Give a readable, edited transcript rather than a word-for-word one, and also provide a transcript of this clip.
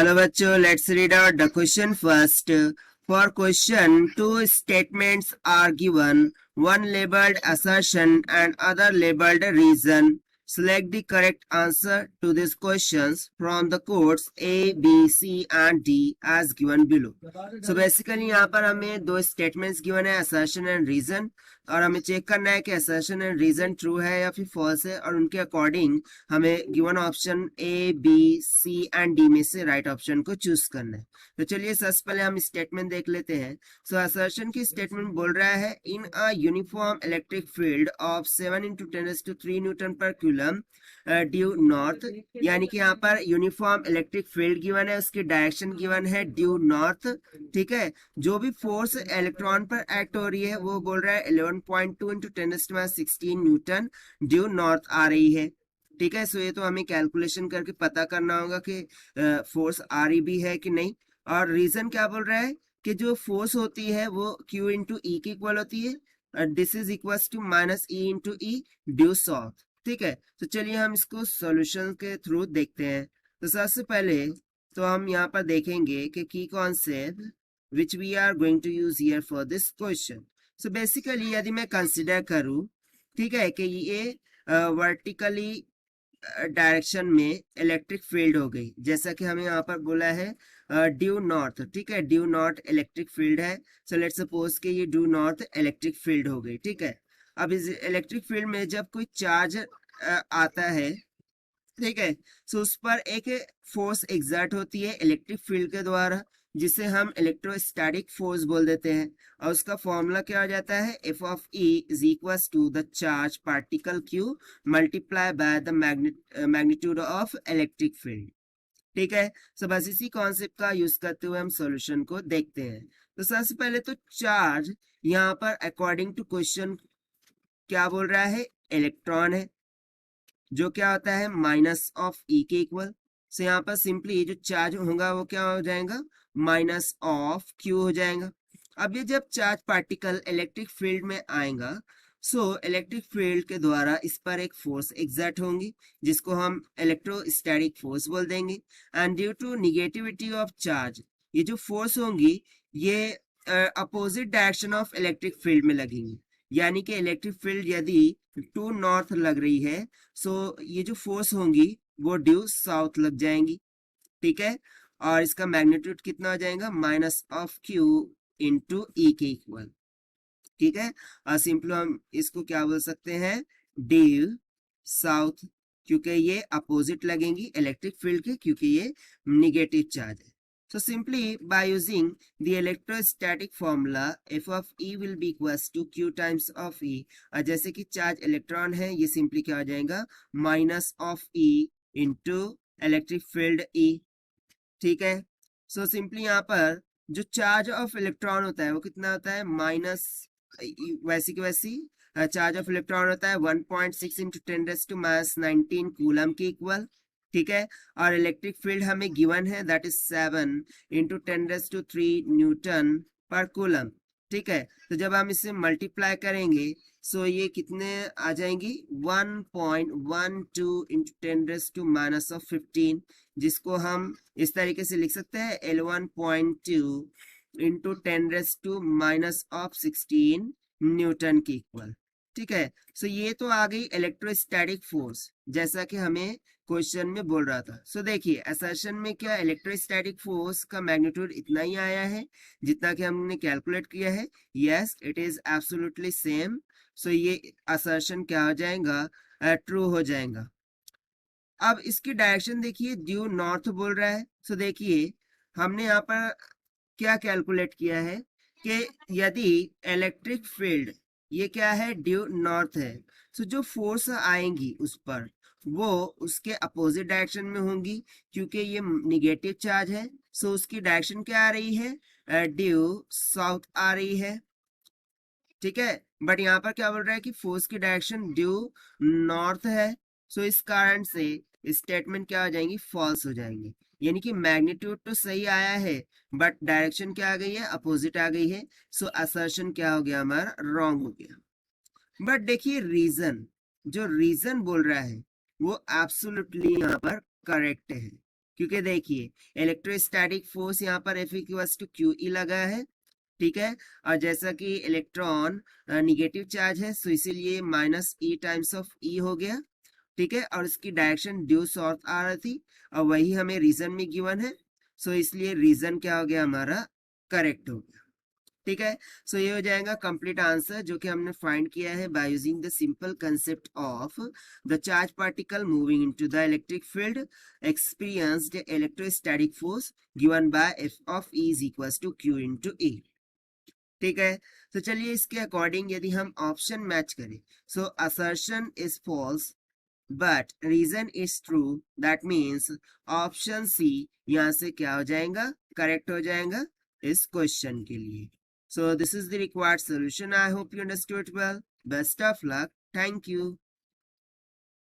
Hello bachcho, let's read out the question first. For question, two statements are given, one labeled assertion and other labeled reason. Select the correct answer to these questions from the codes A, B, C and D as given below. So basically यहाँ पर हमें दो statements given है, assertion and reason, और हमें check करना है कि assertion and reason true है या फिर false है, और उनके अकॉर्डिंग हमें given option A B C and D में से राइट ऑप्शन को चूज करना है। तो चलिए सबसे पहले हम स्टेटमेंट देख लेते हैं। सो असर्शन की स्टेटमेंट बोल रहा है in a uniform electric field of 7 × 10⁻³ newton per coulomb due north, यानी कि यहाँ पर यूनिफॉर्म इलेक्ट्रिक फील्ड गिवन है, उसकी डायरेक्शन गिवन है ड्यू नॉर्थ। ठीक है, जो भी फोर्स इलेक्ट्रॉन पर एक्ट हो रही है वो बोल रहा है 11.2 × 10⁻16 न्यूटन ड्यू नॉर्थ आ रही है। ठीक है, सो ये तो हमें कैलकुलेशन करके पता करना होगा कि फोर्स आ रही भी है कि नहीं। और रीजन क्या बोल रहा है कि जो फोर्स होती है वो Q इंटू ई की इक्वल होती है, this is equal to minus E into E due south. ठीक है, तो चलिए हम इसको सॉल्यूशन के थ्रू देखते हैं। तो सबसे पहले तो हम यहाँ पर देखेंगे कि की concept which we are going to use here for this question. So basically यदि मैं कंसिडर करूँ, ठीक है, कि ये वर्टिकली डायरेक्शन में इलेक्ट्रिक फील्ड हो गई, जैसा कि हमें यहाँ पर बोला है ड्यू नॉर्थ। ठीक है, ड्यू नॉर्थ इलेक्ट्रिक फील्ड है। सो लेट्स सपोज कि ये ड्यू नॉर्थ इलेक्ट्रिक फील्ड हो गई। ठीक है, अब इस इलेक्ट्रिक फील्ड में जब कोई चार्ज आता है, ठीक है, सो उस पर एक फोर्स एग्जर्ट होती है इलेक्ट्रिक फील्ड के द्वारा, जिसे हम इलेक्ट्रोस्टैटिक फोर्स बोल देते हैं। और उसका फॉर्मूला क्या हो जाता है, F of E is equal to the charge particle Q multiply by the magnitude of electric field. ठीक है, सो बस इसी कॉन्सेप्ट का यूज करते हुए हम सॉल्यूशन को देखते हैं। तो सबसे पहले तो चार्ज यहाँ पर अकॉर्डिंग टू क्वेश्चन क्या बोल रहा है, इलेक्ट्रॉन है, जो क्या होता है माइनस ऑफ ई के इक्वल। सो यहाँ पर सिंपली जो चार्ज होगा वो क्या हो जाएगा, माइनस ऑफ क्यू हो जाएगा। अब ये जब चार्ज पार्टिकल इलेक्ट्रिक फील्ड में आएगा, सो इलेक्ट्रिक फील्ड के द्वारा इस पर एक फोर्स एग्जर्ट होंगी, जिसको हम इलेक्ट्रोस्टैटिक फोर्स बोल देंगे। And due to negativity of charge, ये जो फोर्स होंगी ये opposite direction of electric field में लगेंगी, यानी कि इलेक्ट्रिक फील्ड यदि टू नॉर्थ लग रही है, सो ये जो फोर्स होंगी वो ड्यू साउथ लग जाएंगी। ठीक है, और इसका मैग्नीट्यूड कितना हो जाएगा, माइनस ऑफ क्यू इंटू ई के इक्वल। ठीक है, और सिंपल हम इसको क्या बोल सकते हैं, ड्यू साउथ, क्योंकि ये अपोजिट लगेंगी इलेक्ट्रिक फील्ड के, क्योंकि ये निगेटिव चार्ज है। So simply by using the electrostatic formula, f of E will be equals to Q times of E। और जैसे कि चार्ज इलेक्ट्रॉन है, ये सिंपली क्या हो जाएगा, minus of E into electric field E। ठीक है, सो सिंपली यहाँ पर जो चार्ज ऑफ इलेक्ट्रॉन होता है वो कितना होता है, माइनस, वैसी की वैसी चार्ज ऑफ इलेक्ट्रॉन होता है 1.6 × 10⁻19 कूलम के इक्वल। ठीक है, और इलेक्ट्रिक फील्ड हमें गिवन है that is 7 × 10⁻³ newton per coulomb. ठीक है, तो जब हम इसे मल्टीप्लाई करेंगे, सो ये कितने आ जाएंगी, 1.12 × 10⁻15, जिसको हम इस तरीके से लिख सकते हैं, L1.2 × 10⁻16 न्यूटन के इक्वल। ठीक है, सो ये तो आ गई इलेक्ट्रोस्टैटिक फोर्स, जैसा कि हमें क्वेश्चन में बोल रहा था। सो देखिए असर्शन में क्या इलेक्ट्रोस्टैटिक फोर्स का मैग्नीट्यूड इतना ही आया है जितना कि हमने कैलकुलेट किया है। Yes, it is absolutely same. So ये असर्शन क्या हो जाएगा, ट्रू हो जाएगा। अब इसकी डायरेक्शन देखिए, ड्यू नॉर्थ बोल रहा है। सो देखिए हमने यहाँ पर क्या कैलकुलेट किया है कि यदि इलेक्ट्रिक फील्ड ये क्या है, ड्यू नॉर्थ है, सो जो फोर्स आएंगी उस पर वो उसके अपोजिट डायरेक्शन में होंगी, क्योंकि ये निगेटिव चार्ज है। सो उसकी डायरेक्शन क्या आ रही है, ड्यू साउथ आ रही है। ठीक है, बट यहाँ पर क्या बोल रहा है कि फोर्स की डायरेक्शन ड्यू नॉर्थ है। सो इस कारण से स्टेटमेंट क्या हो जाएंगी, फॉल्स हो जाएंगी, यानी कि मैग्नीट्यूड तो सही आया है बट डायरेक्शन क्या आ गई है, अपोजिट आ गई है। सो असर्शन क्या हो गया, हमारा रॉन्ग हो गया। बट देखिए रीजन, जो रीजन बोल रहा है वो एब्सोल्युटली यहाँ पर करेक्ट है, क्योंकि देखिए इलेक्ट्रोस्टैटिक फोर्स यहाँ पर F equals to Q E लगा है, ठीक है। और जैसा कि इलेक्ट्रॉन निगेटिव चार्ज है, सो इसीलिए माइनस ई टाइम्स ऑफ ई हो गया, ठीक है। और इसकी डायरेक्शन ड्यू साउथ आ रही थी और वही हमें रीजन में गिवन है, सो इसलिए रीजन क्या हो गया हमारा, करेक्ट हो गया, ठीक है। सो ये हो जाएगा कंप्लीट आंसर जो कि हमने फाइंड किया है by using the simple concept of the charge particle moving into the electric field experienced electrostatic force given by F of E is equals to Q into E, ठीक है। तो चलिए इसके अकॉर्डिंग यदि हम ऑप्शन मैच करें, so assertion is false but reason is true, that means option C यहाँ से क्या हो जाएगा, करेक्ट हो जाएगा इस क्वेश्चन के लिए। So this is the required solution. I hope you understood well. Best of luck. Thank you.